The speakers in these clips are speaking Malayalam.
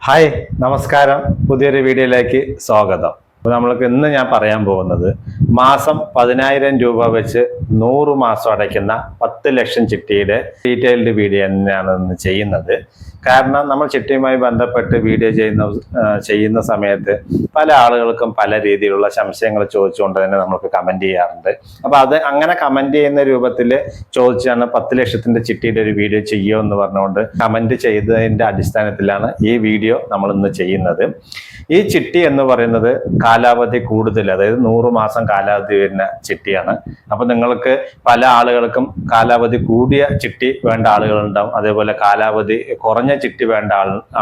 ഹായ് നമസ്കാരം. പുതിയൊരു വീഡിയോയിലേക്ക് സ്വാഗതം. അപ്പോൾ നമ്മൾക്ക് ഇന്ന് ഞാൻ പറയാൻ പോകുന്നത് മാസം 10,000 രൂപ വെച്ച് 100 മാസം അടയ്ക്കുന്ന 10 ലക്ഷം ചിട്ടിയുടെ ഡീറ്റെയിൽഡ് വീഡിയോ തന്നെയാണ് ഇന്ന് ചെയ്യുന്നത്. കാരണം നമ്മൾ ചിട്ടിയുമായി ബന്ധപ്പെട്ട് വീഡിയോ ചെയ്യുന്ന സമയത്ത് പല ആളുകൾക്കും പല രീതിയിലുള്ള സംശയങ്ങൾ ചോദിച്ചുകൊണ്ട് തന്നെ നമുക്ക് കമന്റ് ചെയ്യാറുണ്ട്. അപ്പോൾ അത് അങ്ങനെ കമന്റ് ചെയ്യുന്ന രൂപത്തിൽ ചോദിച്ചാണ് 10 ലക്ഷത്തിന്റെ ചിട്ടിയുടെ ഒരു വീഡിയോ ചെയ്യുമോ എന്ന് പറഞ്ഞുകൊണ്ട് കമന്റ് ചെയ്തതിന്റെ അടിസ്ഥാനത്തിലാണ് ഈ വീഡിയോ നമ്മൾ ഇന്ന് ചെയ്യുന്നത്. ഈ ചിട്ടി എന്ന് പറയുന്നത് കാലാവധി കൂടുതൽ, അതായത് 100 മാസം കാലാവധി വരുന്ന ചിട്ടിയാണ്. അപ്പൊ നിങ്ങൾക്ക് പല ആളുകൾക്കും കാലാവധി കൂടിയ ചിട്ടി വേണ്ട ആളുകളുണ്ടാവും, അതേപോലെ കാലാവധി കുറഞ്ഞ ചിട്ടി വേണ്ട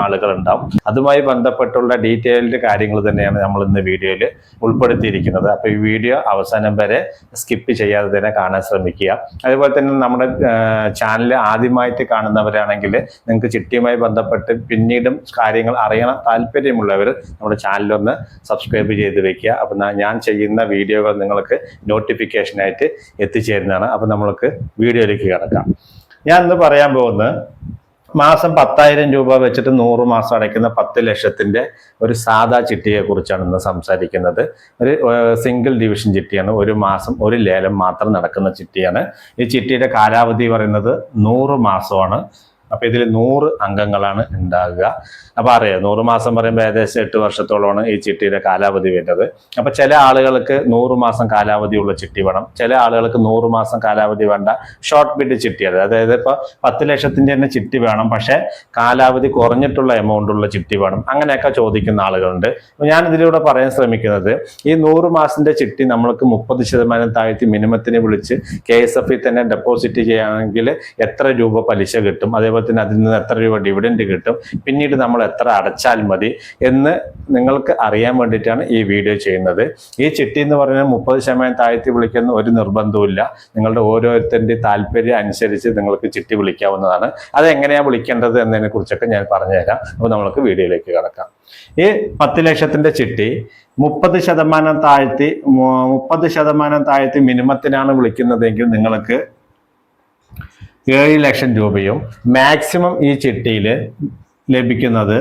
ആളുകളുണ്ടാവും. അതുമായി ബന്ധപ്പെട്ടുള്ള ഡീറ്റെയിൽഡ് കാര്യങ്ങൾ തന്നെയാണ് നമ്മൾ ഇന്ന് വീഡിയോയിൽ ഉൾപ്പെടുത്തിയിരിക്കുന്നത്. അപ്പൊ ഈ വീഡിയോ അവസാനം വരെ സ്കിപ്പ് ചെയ്യാതെ തന്നെ കാണാൻ ശ്രമിക്കുക. അതേപോലെ തന്നെ നമ്മുടെ ചാനൽ ആദ്യമായിട്ട് കാണുന്നവരാണെങ്കിൽ നിങ്ങൾക്ക് ചിട്ടിയുമായി ബന്ധപ്പെട്ട് പിന്നീടും കാര്യങ്ങൾ അറിയണം താല്പര്യമുള്ളവർ നമ്മുടെ ചാനലൊന്ന് സബ്സ്ക്രൈബ് ചെയ്ത് വെക്കുക. അപ്പം ഞാൻ ചെയ്യുന്ന വീഡിയോകൾ നിങ്ങൾക്ക് നോട്ടിഫിക്കേഷനായിട്ട് എത്തിച്ചേരുന്നതാണ്. അപ്പം നമ്മൾക്ക് വീഡിയോയിലേക്ക് കിടക്കാം. ഞാൻ ഇന്ന് പറയാൻ പോകുന്നത് മാസം 10,000 രൂപ വെച്ചിട്ട് 100 മാസം അടയ്ക്കുന്ന 10 ലക്ഷത്തിന്റെ ഒരു സാധാ ചിട്ടിയെ കുറിച്ചാണ് ഇന്ന് സംസാരിക്കുന്നത്. ഒരു സിംഗിൾ ഡിവിഷൻ ചിട്ടിയാണ്. ഒരു മാസം ഒരു ലേലം മാത്രം നടക്കുന്ന ചിട്ടിയാണ്. ഈ ചിട്ടിയുടെ കാലാവധി പറയുന്നത് 100 മാസമാണ്. അപ്പൊ ഇതിൽ 100 അംഗങ്ങളാണ് ഉണ്ടാകുക. അപ്പൊ അറിയാം, 100 മാസം പറയുമ്പോൾ ഏകദേശം 8 വർഷത്തോളമാണ് ഈ ചിട്ടിയുടെ കാലാവധി വരുന്നത്. അപ്പൊ ചില ആളുകൾക്ക് 100 മാസം കാലാവധിയുള്ള ചിട്ടി വേണം, ചില ആളുകൾക്ക് 100 മാസം കാലാവധി വേണ്ട ഷോർട്ട് ബിഡ് ചിട്ടിയാണ്. അതായത് ഇപ്പൊ 10 ലക്ഷത്തിന്റെ തന്നെ ചിട്ടി വേണം, പക്ഷെ കാലാവധി കുറഞ്ഞിട്ടുള്ള എമൗണ്ട് ഉള്ള ചിട്ടി വേണം, അങ്ങനെയൊക്കെ ചോദിക്കുന്ന ആളുകളുണ്ട്. അപ്പൊ ഞാൻ ഇതിലൂടെ പറയാൻ ശ്രമിക്കുന്നത്, ഈ 100 മാസത്തിന്റെ ചിട്ടി നമ്മൾക്ക് 30% താഴ്ത്തി മിനിമത്തിന് വിളിച്ച് KSF തന്നെ ഡെപ്പോസിറ്റ് ചെയ്യുകയാണെങ്കിൽ എത്ര രൂപ പലിശ കിട്ടും, അതേപോലെ തന്നെ അതിൽ നിന്ന് എത്ര രൂപ ഡിവിഡൻഡ് കിട്ടും, പിന്നീട് നമ്മൾ എത്ര അടച്ചാൽ മതി എന്ന് നിങ്ങൾക്ക് അറിയാൻ വേണ്ടിയിട്ടാണ് ഈ വീഡിയോ ചെയ്യുന്നത്. ഈ ചിട്ടി എന്ന് പറയുന്നത് 30% താഴ്ത്തി വിളിക്കുന്ന ഒരു നിർബന്ധവുമില്ല. നിങ്ങളുടെ ഓരോരുത്തരുടെ താല്പര്യം അനുസരിച്ച് നിങ്ങൾക്ക് ചിട്ടി വിളിക്കാവുന്നതാണ്. അതെങ്ങനെയാണ് വിളിക്കേണ്ടത് എന്നതിനെ കുറിച്ചൊക്കെ ഞാൻ പറഞ്ഞുതരാം. അപ്പോൾ നമ്മൾക്ക് വീഡിയോയിലേക്ക് കിടക്കാം. ഈ 10 ലക്ഷത്തിന്റെ ചിട്ടി 30% താഴ്ത്തി മിനിമത്തിനാണ് വിളിക്കുന്നതെങ്കിൽ നിങ്ങൾക്ക് 7 ലക്ഷം രൂപയും മാക്സിമം ഈ ചിട്ടിയിൽ ലഭിക്കുന്നത്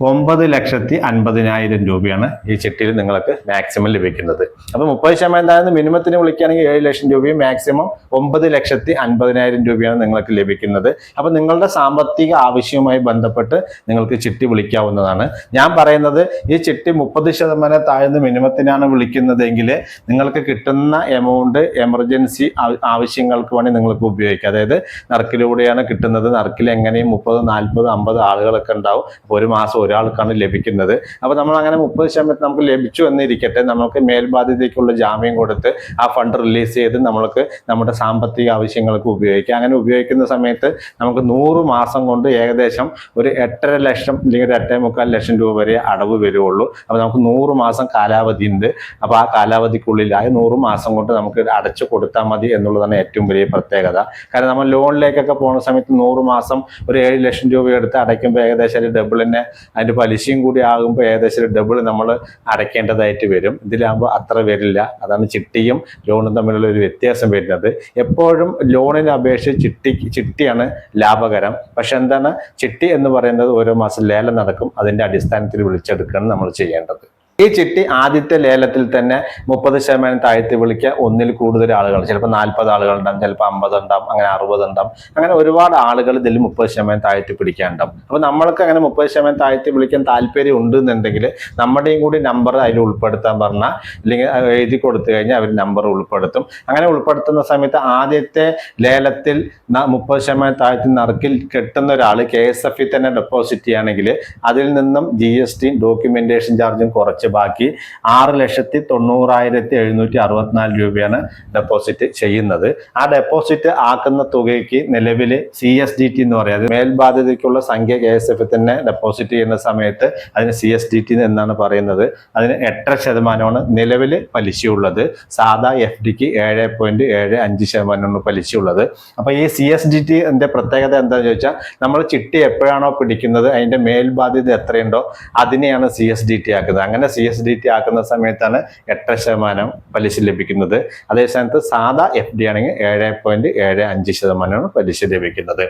9,50,000 രൂപയാണ് ഈ ചിട്ടിയിൽ നിങ്ങൾക്ക് മാക്സിമം ലഭിക്കുന്നത്. അപ്പൊ 30% മിനിമത്തിന് വിളിക്കുകയാണെങ്കിൽ 7 ലക്ഷം രൂപയും മാക്സിമം 9,50,000 രൂപയാണ് നിങ്ങൾക്ക് ലഭിക്കുന്നത്. അപ്പൊ നിങ്ങളുടെ സാമ്പത്തിക ആവശ്യവുമായി ബന്ധപ്പെട്ട് നിങ്ങൾക്ക് ചിട്ടി വിളിക്കാവുന്നതാണ്. ഞാൻ പറയുന്നത്, ഈ ചിട്ടി 30% താഴ്ന്ന മിനിമത്തിനാണ് വിളിക്കുന്നതെങ്കിൽ നിങ്ങൾക്ക് കിട്ടുന്ന എമൗണ്ട് എമർജൻസി ആവശ്യങ്ങൾക്ക് വേണ്ടി നിങ്ങൾക്ക് ഉപയോഗിക്കാം. അതായത് നറുക്കിലൂടെയാണ് കിട്ടുന്നത്. നറുക്കിൽ എങ്ങനെയും 30, 40, 50 ആളുകളൊക്കെ ഉണ്ടാവും. ഒരു മാസം ഒരാൾക്കാണ് ലഭിക്കുന്നത്. അപ്പൊ നമ്മൾ അങ്ങനെ 30% നമുക്ക് ലഭിച്ചു എന്നിരിക്കട്ടെ, നമുക്ക് മേൽബാധ്യതയ്ക്കുള്ള ജാമ്യം കൊടുത്ത് ആ ഫണ്ട് റിലീസ് ചെയ്ത് നമ്മൾക്ക് നമ്മുടെ സാമ്പത്തിക ആവശ്യങ്ങൾക്ക് ഉപയോഗിക്കാം. അങ്ങനെ ഉപയോഗിക്കുന്ന സമയത്ത് നമുക്ക് 100 മാസം കൊണ്ട് ഏകദേശം ഒരു 8.5 ലക്ഷം അല്ലെങ്കിൽ 8.25 ലക്ഷം രൂപ വരെ അടവ് വരുവുള്ളൂ. അപ്പൊ നമുക്ക് 100 മാസം കാലാവധി ഉണ്ട്. അപ്പൊ ആ കാലാവധിക്കുള്ളിലായ 100 മാസം കൊണ്ട് നമുക്ക് അടച്ചു കൊടുത്താൽ മതി എന്നുള്ളതാണ് ഏറ്റവും വലിയ പ്രത്യേകത. കാരണം നമ്മൾ ലോണിലേക്കൊക്കെ പോകുന്ന സമയത്ത് 100 മാസം ഒരു 7 ലക്ഷം രൂപ എടുത്ത് അടയ്ക്കുമ്പോൾ ഏകദേശം ഡബിൾ തന്നെ അതിന്റെ പലിശയും കൂടി ആകുമ്പോൾ ഏകദേശം ഡബിൾ നമ്മൾ അടയ്ക്കേണ്ടതായിട്ട് വരും. ഇതിലാകുമ്പോൾ അത്ര വരില്ല. അതാണ് ചിട്ടിയും ലോണും തമ്മിലുള്ള ഒരു വ്യത്യാസം വരുന്നത്. എപ്പോഴും ലോണിനെ അപേക്ഷിച്ച് ചിട്ടിയാണ് ലാഭകരം. പക്ഷെ എന്താണ്, ചിട്ടി എന്ന് പറയുന്നത് ഓരോ മാസം ലേലം നടക്കും. അതിന്റെ അടിസ്ഥാനത്തിൽ വിളിച്ചെടുക്കുകയാണ് നമ്മൾ ചെയ്യേണ്ടത്. ഈ ചിട്ടി ആദ്യത്തെ ലേലത്തിൽ തന്നെ 30% താഴ്ത്തി വിളിക്കുക ഒന്നിൽ കൂടുതൽ ആളുകൾ, ചിലപ്പോൾ 40 ആളുകൾ ഉണ്ടാവും, ചിലപ്പോൾ 50 ഉണ്ടാവും, അങ്ങനെ 60 ഉണ്ടാവും. അങ്ങനെ ഒരുപാട് ആളുകൾ ഇതിൽ 30% താഴ്ത്തി പിടിക്കാനുണ്ടാവും. അപ്പൊ നമ്മൾക്ക് അങ്ങനെ 30% താഴ്ത്തി വിളിക്കാൻ താല്പര്യം ഉണ്ടെന്നുണ്ടെങ്കിൽ നമ്മുടെയും കൂടി നമ്പർ അതിൽ ഉൾപ്പെടുത്താൻ പറഞ്ഞാൽ, അല്ലെങ്കിൽ എഴുതി കൊടുത്തു കഴിഞ്ഞാൽ അവർ നമ്പർ ഉൾപ്പെടുത്തും. അങ്ങനെ ഉൾപ്പെടുത്തുന്ന സമയത്ത് ആദ്യത്തെ ലേലത്തിൽ 30% താഴ്ത്തി നറുക്കിൽ കെട്ടുന്ന ഒരാൾ KSF തന്നെ ഡെപ്പോസിറ്റ് ചെയ്യുകയാണെങ്കിൽ അതിൽ നിന്നും GST ഡോക്യുമെന്റേഷൻ ചാർജും കുറച്ച് ബാക്കി 6,90,764 രൂപയാണ് ഡെപ്പോസിറ്റ് ചെയ്യുന്നത്. ആ ഡെപ്പോസിറ്റ് ആക്കുന്ന തുകയ്ക്ക് നിലവിൽ CSDT എന്ന് പറയുന്നത് മേൽബാധ്യതയ്ക്കുള്ള സംഖ്യ KSF തന്നെ ഡെപ്പോസിറ്റ് ചെയ്യുന്ന സമയത്ത് അതിന് CSDT എന്നാണ് പറയുന്നത്. അതിന് 8% നിലവിൽ പലിശയുള്ളത്. സാധാ FDക്ക് 7.75% പലിശയുള്ളത്. അപ്പൊ ഈ CSDT പ്രത്യേകത എന്താണെന്ന് ചോദിച്ചാൽ, നമ്മൾ ചിട്ടി എപ്പോഴാണോ പിടിക്കുന്നത് അതിന്റെ മേൽബാധ്യത എത്രയുണ്ടോ അതിനെയാണ് CSDT ആക്കുന്നത്. അങ്ങനെ CSDT ആക്കുന്ന സമയത്താണ് 8% പലിശ ലഭിക്കുന്നത്. അതേസമയത്ത് സാധാ FD ആണെങ്കിൽ 7.75% പലിശ ലഭിക്കുന്നത്.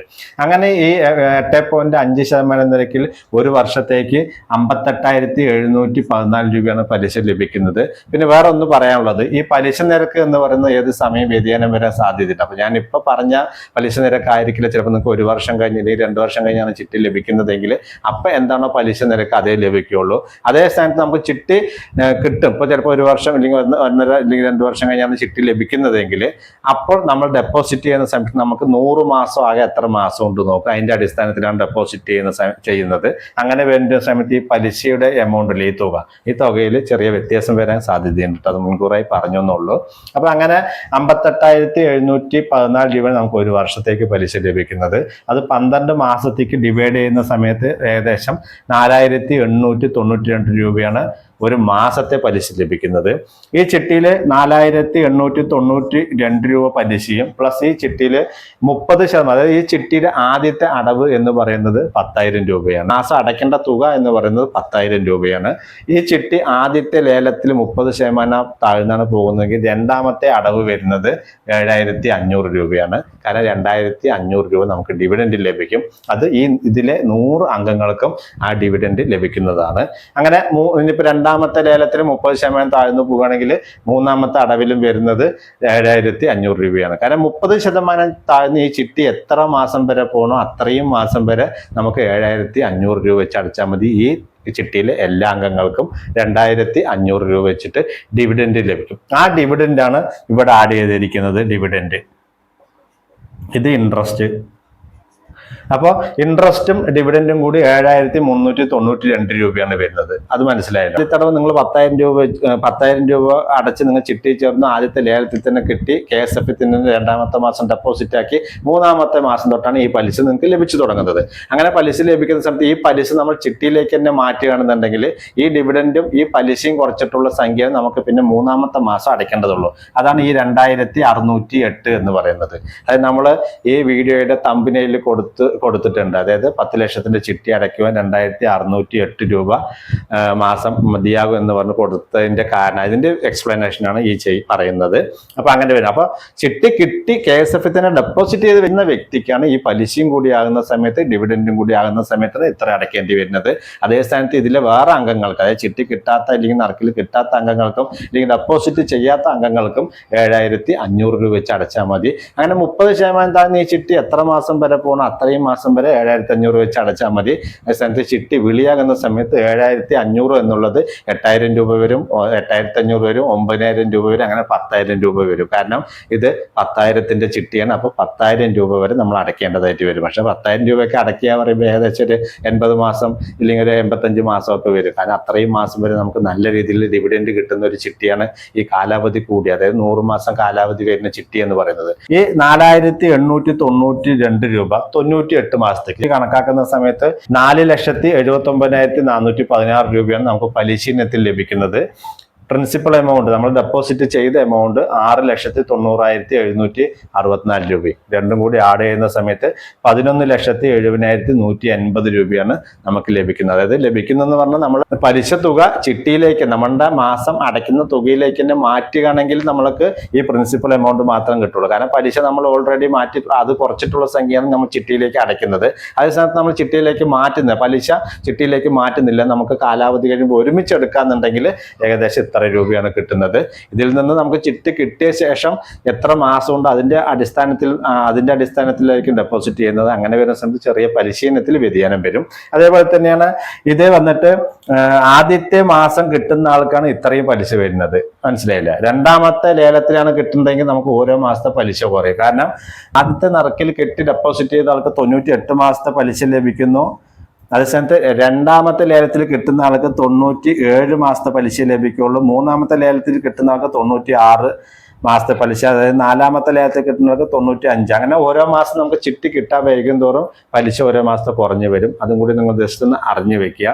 അങ്ങനെ ഈ 8.5% നിരക്കിൽ ഒരു വർഷത്തേക്ക് 58,714 രൂപയാണ് പലിശ ലഭിക്കുന്നത്. പിന്നെ വേറെ ഒന്ന് പറയാനുള്ളത്, ഈ പലിശ നിരക്ക് എന്ന് പറയുന്നത് ഏത് സമയം വ്യതിയാനം വരാൻ സാധ്യതയുണ്ട്. അപ്പൊ ഞാൻ ഇപ്പൊ പറഞ്ഞ പലിശ നിരക്കായിരിക്കില്ല ചിലപ്പോൾ നിങ്ങൾക്ക് 1 വർഷം കഴിഞ്ഞ് അല്ലെങ്കിൽ 2 വർഷം കഴിഞ്ഞാണ് ചിട്ടി ലഭിക്കുന്നതെങ്കിൽ അപ്പൊ എന്താണോ പലിശ നിരക്ക് അതേ ലഭിക്കുകയുള്ളൂ. അതേ സ്ഥാനത്ത് നമുക്ക് ചിട്ടി കിട്ടും. ഇപ്പൊ ചിലപ്പോൾ 1 വർഷം അല്ലെങ്കിൽ 1.5 അല്ലെങ്കിൽ 2 വർഷം കഴിഞ്ഞാണ് ചിട്ടി ലഭിക്കുന്നതെങ്കിൽ അപ്പോൾ നമ്മൾ ഡെപ്പോസിറ്റ് ചെയ്യുന്ന സമയത്ത് നമുക്ക് 100 മാസം ആകെ എത്ര മാസം ഉണ്ട് നോക്കുക. അതിന്റെ അടിസ്ഥാനത്തിലാണ് ഡെപ്പോസിറ്റ് ചെയ്യുന്നത്. അങ്ങനെ വരുന്ന സമയത്ത് ഈ പലിശയുടെ എമൗണ്ടിൽ ഈ തുകയിൽ ചെറിയ വ്യത്യാസം വരാൻ സാധ്യതയുണ്ട്. അത് മുൻകൂറായി പറഞ്ഞെന്നുള്ളൂ. അപ്പൊ അങ്ങനെ 58,714 രൂപ നമുക്ക് ഒരു വർഷത്തേക്ക് പലിശ ലഭിക്കുന്നത്. അത് 12 മാസത്തേക്ക് ഡിവൈഡ് ചെയ്യുന്ന സമയത്ത് ഏകദേശം 4,892 രൂപയാണ് ഒരു മാസത്തെ പലിശ ലഭിക്കുന്നത്. ഈ ചിട്ടിയിൽ 4,892 രൂപ പലിശയും പ്ലസ് ഈ ചിട്ടിയിൽ 30%, അതായത് ഈ ചിട്ടിയുടെ ആദ്യത്തെ അടവ് എന്ന് പറയുന്നത് 10,000 രൂപയാണ്. മാസം അടയ്ക്കേണ്ട തുക എന്ന് പറയുന്നത് 10,000 രൂപയാണ്. ഈ ചിട്ടി ആദ്യത്തെ ലേലത്തിൽ 30% താഴ്ന്നാണ് പോകുന്നതെങ്കിൽ രണ്ടാമത്തെ അടവ് വരുന്നത് 7,500 രൂപയാണ്. കാരണം 2,500 രൂപ നമുക്ക് ഡിവിഡൻഡ് ലഭിക്കും. അത് ഇതിലെ 100 അംഗങ്ങൾക്കും ആ ഡിവിഡൻഡ് ലഭിക്കുന്നതാണ്. അങ്ങനെ ഇനിയിപ്പോൾ രണ്ടാമത്തെ ലേലത്തിൽ 30% താഴ്ന്നു പോകുകയാണെങ്കിൽ മൂന്നാമത്തെ അടവിലും വരുന്നത് 7,500 രൂപയാണ്. കാരണം 30% താഴ്ന്ന് ഈ ചിട്ടി എത്ര മാസം വരെ പോകണോ അത്രയും മാസം വരെ നമുക്ക് 7,500 രൂപ വെച്ച് അടച്ചാൽ മതി. ഈ ചിട്ടിയിലെ എല്ലാ അംഗങ്ങൾക്കും 2,500 രൂപ വെച്ചിട്ട് ഡിവിഡൻഡ് ലഭിക്കും. ആ ഡിവിഡൻഡാണ് ഇവിടെ ആഡ് ചെയ്തിരിക്കുന്നത്. ഡിവിഡൻഡ് ഇത് ഇൻട്രസ്റ്റ്. അപ്പോൾ ഇൻട്രസ്റ്റും ഡിവിഡൻഡും കൂടി 7,392 രൂപയാണ് വരുന്നത്. അത് മനസ്സിലായില്ല. ഇത്തവണ നിങ്ങൾ 10,000 രൂപ അടച്ച് നിങ്ങൾ ചിട്ടി ചേർന്ന് ആദ്യത്തെ ലേലത്തിൽ തന്നെ കിട്ടി KSF തന്നെ രണ്ടാമത്തെ മാസം ഡെപ്പോസിറ്റ് ആക്കി മൂന്നാമത്തെ മാസം തൊട്ടാണ് ഈ പലിശ നിങ്ങൾക്ക് ലഭിച്ചു തുടങ്ങുന്നത്. അങ്ങനെ പലിശ ലഭിക്കുന്ന സമയത്ത് ഈ പലിശ നമ്മൾ ചിട്ടിയിലേക്ക് തന്നെ മാറ്റുകയാണെന്നുണ്ടെങ്കിൽ ഈ ഡിവിഡൻഡും ഈ പലിശയും കുറച്ചിട്ടുള്ള സംഖ്യ നമുക്ക് പിന്നെ മൂന്നാമത്തെ മാസം അടയ്ക്കേണ്ടതുള്ളൂ. അതാണ് ഈ 2,608 എന്ന് പറയുന്നത്. അത് നമ്മൾ ഈ വീഡിയോയുടെ തമ്പനയിൽ കൊടുത്തിട്ടുണ്ട്. അതായത് 10 ലക്ഷത്തിന്റെ ചിട്ടി അടയ്ക്കുവാൻ 2,608 രൂപ മാസം മതിയാകും എന്ന് പറഞ്ഞ് കൊടുത്തതിന്റെ കാരണം, ഇതിന്റെ എക്സ്പ്ലനേഷൻ ആണ് ഈ പറയുന്നത്. അപ്പൊ അങ്ങനെ വരും. അപ്പൊ ചിട്ടി കിട്ടി KSF തന്നെ ഡെപ്പോസിറ്റ് ചെയ്ത് വരുന്ന വ്യക്തിക്കാണ് ഈ പലിശയും കൂടി ആകുന്ന സമയത്ത് ഡിവിഡൻഡും കൂടി ആകുന്ന സമയത്ത് ഇത്ര അടയ്ക്കേണ്ടി വരുന്നത്. അതേ സ്ഥാനത്ത് ഇതിലെ വേറെ അംഗങ്ങൾക്ക്, അതായത് ചിട്ടി കിട്ടാത്ത അല്ലെങ്കിൽ നറുക്കിൽ കിട്ടാത്ത അംഗങ്ങൾക്കും അല്ലെങ്കിൽ ഡെപ്പോസിറ്റ് ചെയ്യാത്ത അംഗങ്ങൾക്കും 7,500 രൂപ വെച്ച് അടച്ചാൽ മതി. അങ്ങനെ 30% താഴ്ന്ന ഈ ചിട്ടി എത്ര മാസം വരെ പോകണം അത്രയും മാസം വരെ 7,500 വെച്ച് അടച്ചാൽ മതി. അതേസ്ഥാനത്ത് ചിട്ടി വിളിയാകുന്ന സമയത്ത് 7,500 എന്നുള്ളത് 8,000 രൂപ വരും, 8,500 വരും, 9,000 രൂപ വരും, അങ്ങനെ 10,000 രൂപ വരും. കാരണം ഇത് 10,000ന്റെ ചിട്ടിയാണ്. അപ്പോൾ 10,000 രൂപ വരെ നമ്മൾ അടയ്ക്കേണ്ടതായിട്ട് വരും. പക്ഷെ 10,000 രൂപയൊക്കെ അടയ്ക്കുക പറയുമ്പോൾ ഏകദേശം ഒരു 80 മാസം ഇല്ലെങ്കിൽ ഒരു 85 മാസമൊക്കെ വരും. കാരണം അത്രയും മാസം വരെ നമുക്ക് നല്ല രീതിയിൽ ഡിവിഡൻഡ് കിട്ടുന്ന ഒരു ചിട്ടിയാണ് ഈ കാലാവധി കൂടി, അതായത് 100 മാസം കാലാവധി വരുന്ന ചിട്ടി എന്ന് പറയുന്നത്. ഈ 4,892 രൂപ 98 മാസത്തേക്ക് കണക്കാക്കുന്ന സമയത്ത് 4,79,416 രൂപയാണ് നമുക്ക് പലിശ ഇനത്തിൽ ലഭിക്കുന്നത്. പ്രിൻസിപ്പൽ എമൗണ്ട് നമ്മൾ ഡെപ്പോസിറ്റ് ചെയ്ത എമൗണ്ട് 6,90,764 രൂപയും രണ്ടും കൂടി ആഡ് ചെയ്യുന്ന സമയത്ത് 11,70,150 രൂപയാണ് നമുക്ക് ലഭിക്കുന്നത്. അതായത് ലഭിക്കുന്നതെന്ന് പറഞ്ഞാൽ നമ്മൾ പലിശ തുക ചിട്ടിയിലേക്ക് നമ്മുടെ മാസം അടയ്ക്കുന്ന തുകയിലേക്ക് തന്നെ മാറ്റുകയാണെങ്കിൽ നമ്മൾക്ക് ഈ പ്രിൻസിപ്പൽ എമൗണ്ട് മാത്രം കിട്ടുള്ളൂ. കാരണം പലിശ നമ്മൾ ഓൾറെഡി മാറ്റി അത് കുറച്ചിട്ടുള്ള സംഖ്യയാണ് നമ്മൾ ചിട്ടിയിലേക്ക് അടയ്ക്കുന്നത്. അതേസമയത്ത് നമ്മൾ ചിട്ടിയിലേക്ക് മാറ്റുന്നത് പലിശ ചിട്ടിയിലേക്ക് മാറ്റുന്നില്ല. നമുക്ക് കാലാവധി കഴിയുമ്പോൾ ഒരുമിച്ച് എടുക്കാന്നുണ്ടെങ്കിൽ ഏകദേശം ഇത്ര രൂപയാണ് കിട്ടുന്നത്. ഇതിൽ നിന്ന് നമുക്ക് ചിട്ടി കിട്ടിയ ശേഷം എത്ര മാസം ഉണ്ട് അതിന്റെ അടിസ്ഥാനത്തിലായിരിക്കും ഡെപ്പോസിറ്റ് ചെയ്യുന്നത്. അങ്ങനെ വരുന്ന സമയത്ത് ചെറിയ പലിശ ഇനത്തിൽ വ്യതിയാനം വരും. അതേപോലെ തന്നെയാണ് ഇത് വന്നിട്ട് ആദ്യത്തെ മാസം കിട്ടുന്ന ആൾക്കാണ് ഇത്രയും പലിശ വരുന്നത്. മനസ്സിലായില്ല. രണ്ടാമത്തെ ലേലത്തിലാണ് കിട്ടുന്നതെങ്കിൽ നമുക്ക് ഓരോ മാസത്തെ പലിശ കുറയും. കാരണം ആദ്യത്തെ നറുക്കിൽ കെട്ടി ഡെപ്പോസിറ്റ് ചെയ്ത ആൾക്ക് 98 മാസത്തെ പലിശ ലഭിക്കുന്നു. അതേസമയത്ത് രണ്ടാമത്തെ ലേലത്തിൽ കിട്ടുന്ന ആൾക്ക് 97 മാസത്തെ പലിശ ലഭിക്കുള്ളൂ. മൂന്നാമത്തെ ലേലത്തിൽ കിട്ടുന്ന ആൾക്ക് 96 മാസത്തെ പലിശ, അതായത് നാലാമത്തെ ലേലത്തിൽ കിട്ടുന്നവർക്ക് 95. അങ്ങനെ ഓരോ മാസം നമുക്ക് ചിട്ടി കിട്ടാൻ വൈകും തോറും പലിശ ഓരോ മാസത്തെ കുറഞ്ഞു വരും. അതും കൂടി നിങ്ങൾ ജസ്റ്റ് ഒന്ന് അറിഞ്ഞു വെക്കുക.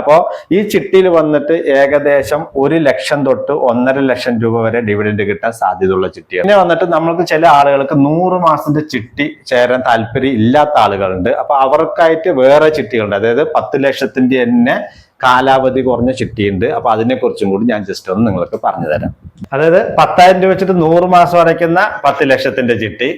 അപ്പോൾ ഈ ചിട്ടിയിൽ വന്നിട്ട് ഏകദേശം 1 ലക്ഷം തൊട്ട് 1.5 ലക്ഷം രൂപ വരെ ഡിവിഡൻഡ് കിട്ടാൻ സാധ്യതയുള്ള ചിട്ടിയാണ്. പിന്നെ വന്നിട്ട് നമ്മൾക്ക് ചില ആളുകൾക്ക് 100 മാസത്തെ ചിട്ടി ചേരാൻ താല്പര്യം ഇല്ലാത്ത ആളുകളുണ്ട്. അപ്പൊ അവർക്കായിട്ട് വേറെ ചിട്ടികളുണ്ട്. അതായത് 10 ലക്ഷത്തിന്റെ തന്നെ കാലാവധി കുറഞ്ഞ ചിട്ടിയുണ്ട്. അപ്പൊ അതിനെക്കുറിച്ചും കൂടി ഞാൻ ജസ്റ്റ് ഒന്ന് നിങ്ങൾക്ക് പറഞ്ഞു തരാം. അതായത് 10,000 രൂപ വെച്ചിട്ട് 100 മാസം അടയ്ക്കുന്ന 10 ലക്ഷത്തിന്റെ ചിട്ടി,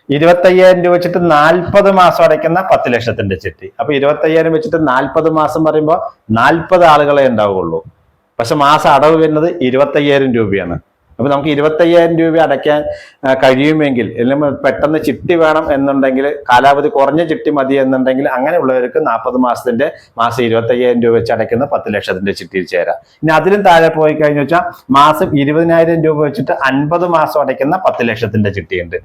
25,000 രൂപ വെച്ചിട്ട് 40 മാസം അടയ്ക്കുന്ന 10 ലക്ഷത്തിന്റെ ചിട്ടി. അപ്പൊ 25,000 വെച്ചിട്ട് 40 മാസം പറയുമ്പോൾ 40 ആളുകളെ ഉണ്ടാവുകയുള്ളൂ. പക്ഷെ മാസം അടവ് വരുന്നത് 25,000 രൂപയാണ്. അപ്പൊ നമുക്ക് 25,000 രൂപ അടയ്ക്കാൻ കഴിയുമെങ്കിൽ, അല്ലെങ്കിൽ പെട്ടെന്ന് ചിട്ടി വേണം എന്നുണ്ടെങ്കിൽ, കാലാവധി കുറഞ്ഞ ചിട്ടി മതി എന്നുണ്ടെങ്കിൽ, അങ്ങനെയുള്ളവർക്ക് 40 മാസത്തിന്റെ മാസം 25,000 രൂപ വെച്ച് അടയ്ക്കുന്ന 10 ലക്ഷത്തിന്റെ ചിട്ടിയിൽ ചേരാം. ഇനി അതിലും താഴെ പോയി കഴിഞ്ഞു വെച്ചാൽ മാസം 20,000 രൂപ വെച്ചിട്ട് 50 മാസം അടയ്ക്കുന്ന 10 ലക്ഷത്തിന്റെ ചിട്ടിയുണ്ട്.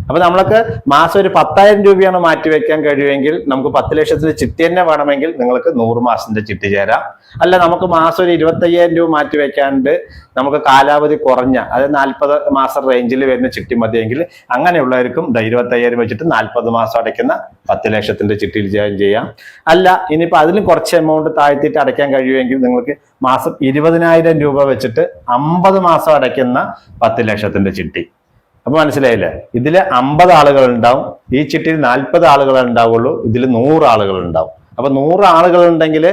അപ്പൊ നമ്മൾക്ക് മാസം ഒരു 10,000 രൂപയാണ് മാറ്റിവെക്കാൻ കഴിയുമെങ്കിൽ, നമുക്ക് 10 ലക്ഷത്തിന്റെ ചിട്ടി തന്നെ വേണമെങ്കിൽ നിങ്ങൾക്ക് 100 മാസത്തിന്റെ ചിട്ടി ചേരാം. അല്ല, നമുക്ക് മാസം ഒരു 25,000 രൂപ മാറ്റിവെക്കാണ്ട് നമുക്ക് കാലാവധി കുറഞ്ഞ, അതായത് 40 മാസം റേഞ്ചിൽ വരുന്ന ചിട്ടി മതിയെങ്കിൽ, അങ്ങനെയുള്ളവർക്കും 25,000 വെച്ചിട്ട് 40 മാസം അടയ്ക്കുന്ന 10 ലക്ഷത്തിന്റെ ചിട്ടിയിൽ ജോയിൻ ചെയ്യാം. അല്ല, ഇനിയിപ്പോ അതിലും കുറച്ച് എമൗണ്ട് താഴ്ത്തിയിട്ട് അടയ്ക്കാൻ കഴിയുമെങ്കിൽ നിങ്ങൾക്ക് മാസം 20,000 രൂപ വെച്ചിട്ട് 50 മാസം അടയ്ക്കുന്ന 10 ലക്ഷത്തിന്റെ ചിട്ടി. അപ്പൊ മനസ്സിലായില്ലേ? ഇതില് 50 ആളുകൾ ഉണ്ടാവും, ഈ ചിട്ടിയിൽ 40 ആളുകൾ ഉണ്ടാവുള്ളൂ, ഇതിൽ 100 ആളുകൾ ഉണ്ടാവും. അപ്പൊ 100 ആളുകൾ ഉണ്ടെങ്കിൽ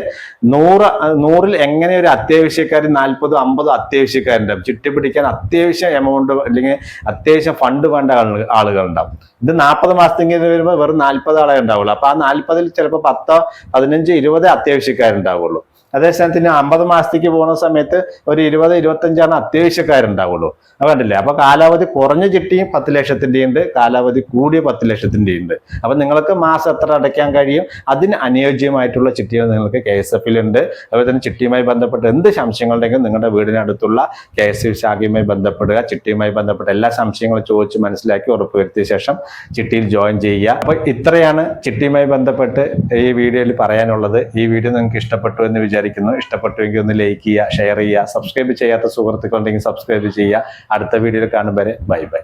100ൽ എങ്ങനെ ഒരു അത്യാവശ്യക്കാർ 40, 50 അത്യാവശ്യക്കാരുണ്ടാവും. ചിട്ടി പിടിക്കാൻ അത്യാവശ്യം എമൗണ്ട് അല്ലെങ്കിൽ അത്യാവശ്യം ഫണ്ട് വേണ്ട ആളുകൾ ഉണ്ടാവും. ഇത് 40 മാസത്തേക്ക് വരുമ്പോൾ വെറും 40 ആളെ ഉണ്ടാവുള്ളൂ. അപ്പൊ ആ 40ൽ ചിലപ്പോൾ 10, 15, 20 അത്യാവശ്യക്കാരുണ്ടാവുള്ളൂ. അതേസമയത്തിന് 50 മാസത്തേക്ക് പോകുന്ന സമയത്ത് ഒരു 20, 25 അത്യാവശ്യക്കാരുണ്ടാവുള്ളൂ. അത് കണ്ടില്ലേ? അപ്പൊ കാലാവധി കുറഞ്ഞ ചിട്ടിയും 10 ലക്ഷത്തിന്റെ ഉണ്ട്, കാലാവധി കൂടിയ 10 ലക്ഷത്തിന്റെ ഉണ്ട്. അപ്പൊ നിങ്ങൾക്ക് മാസം എത്ര അടയ്ക്കാൻ കഴിയും, അതിന് അനുയോജ്യമായിട്ടുള്ള ചിട്ടികൾ നിങ്ങൾക്ക് KSF ഉണ്ട്. അതുപോലെ തന്നെ ചിട്ടിയുമായി ബന്ധപ്പെട്ട് എന്ത് സംശയങ്ങളുണ്ടെങ്കിലും നിങ്ങളുടെ വീടിനടുത്തുള്ള KSF ശാഖയുമായി ബന്ധപ്പെടുക. ചിട്ടിയുമായി ബന്ധപ്പെട്ട എല്ലാ സംശയങ്ങളും ചോദിച്ച് മനസ്സിലാക്കി ഉറപ്പുവരുത്തിയ ശേഷം ചിട്ടിയിൽ ജോയിൻ ചെയ്യുക. അപ്പൊ ഇത്രയാണ് ചിട്ടിയുമായി ബന്ധപ്പെട്ട് ഈ വീഡിയോയിൽ പറയാനുള്ളത്. ഈ വീഡിയോ നിങ്ങൾക്ക് ഇഷ്ടപ്പെട്ടു എന്ന് വിചാരിക്കുന്നു. ഇഷ്ടപ്പെട്ടുവെങ്കിൽ ഒന്ന് ലൈക്ക് ചെയ്യുക, ഷെയർ ചെയ്യുക, സബ്സ്ക്രൈബ് ചെയ്യാത്ത സുഹൃത്തുക്കളുണ്ടെങ്കിൽ സബ്സ്ക്രൈബ് ചെയ്യുക. അടുത്ത വീഡിയോയിൽ കാണും വരെ ബൈ ബൈ.